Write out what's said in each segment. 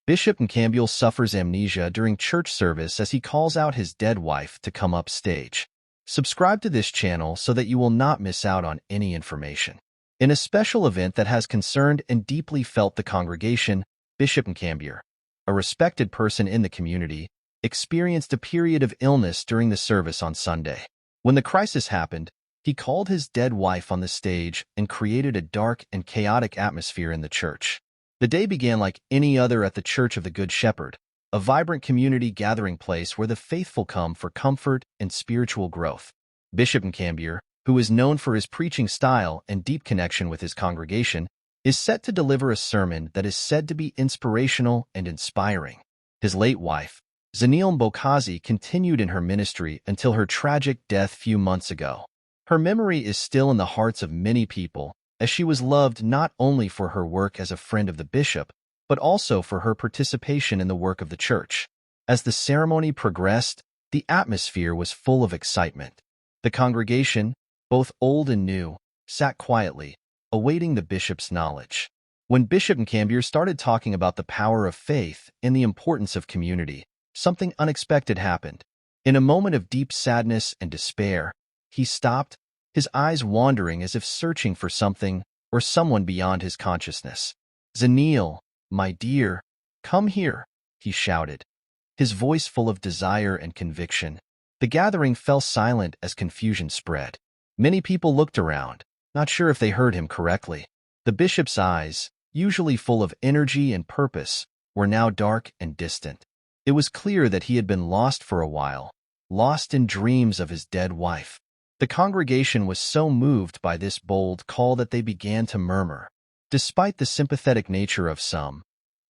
Bishop Nkambule suffers amnesia during church service as he calls out his dead wife to come up stage. Subscribe to this channel so that you will not miss out on any information. In a special event that has concerned and deeply felt the congregation, Bishop Nkambule, a respected person in the community, experienced a period of illness during the service on Sunday. When the crisis happened, he called his dead wife on the stage and created a dark and chaotic atmosphere in the church. The day began like any other at the Church of the Good Shepherd, a vibrant community gathering place where the faithful come for comfort and spiritual growth. Bishop Nkambule, who is known for his preaching style and deep connection with his congregation, is set to deliver a sermon that is said to be inspirational and inspiring. His late wife, Nkambule, continued in her ministry until her tragic death few months ago. Her memory is still in the hearts of many people, as she was loved not only for her work as a friend of the bishop, but also for her participation in the work of the church. As the ceremony progressed, the atmosphere was full of excitement. The congregation, both old and new, sat quietly, awaiting the bishop's knowledge. When Bishop Nkambule started talking about the power of faith and the importance of community, something unexpected happened. In a moment of deep sadness and despair, he stopped, his eyes wandering as if searching for something or someone beyond his consciousness. "Zanil, my dear, come here," he shouted, his voice full of desire and conviction. The gathering fell silent as confusion spread. Many people looked around, not sure if they heard him correctly. The bishop's eyes, usually full of energy and purpose, were now dark and distant. It was clear that he had been lost for a while, lost in dreams of his dead wife. The congregation was so moved by this bold call that they began to murmur. Despite the sympathetic nature of some,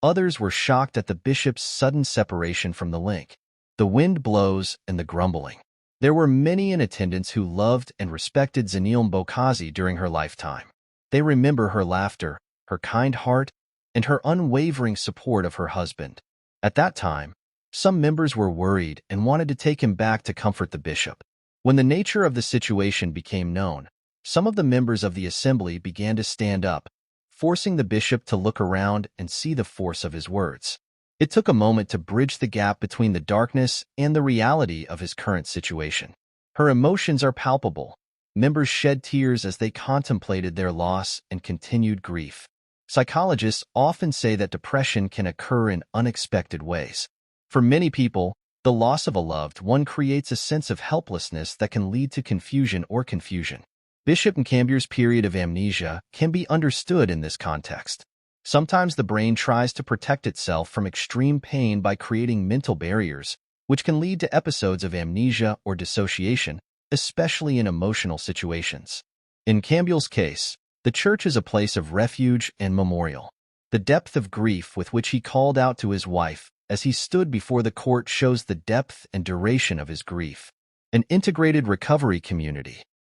others were shocked at the bishop's sudden separation from the link, the wind blows and the grumbling. There were many in attendance who loved and respected Nkambule during her lifetime. They remember her laughter, her kind heart, and her unwavering support of her husband. At that time, some members were worried and wanted to take him back to comfort the bishop. When the nature of the situation became known, some of the members of the assembly began to stand up, forcing the bishop to look around and see the force of his words. It took a moment to bridge the gap between the darkness and the reality of his current situation. Her emotions are palpable. Members shed tears as they contemplated their loss and continued grief. Psychologists often say that depression can occur in unexpected ways. For many people, the loss of a loved one creates a sense of helplessness that can lead to confusion or confusion. Bishop Nkambule's period of amnesia can be understood in this context. Sometimes the brain tries to protect itself from extreme pain by creating mental barriers, which can lead to episodes of amnesia or dissociation, especially in emotional situations. In Nkambule's case, the church is a place of refuge and memorial. The depth of grief with which he called out to his wife as he stood before the court shows the depth and duration of his grief. An integrated recovery community.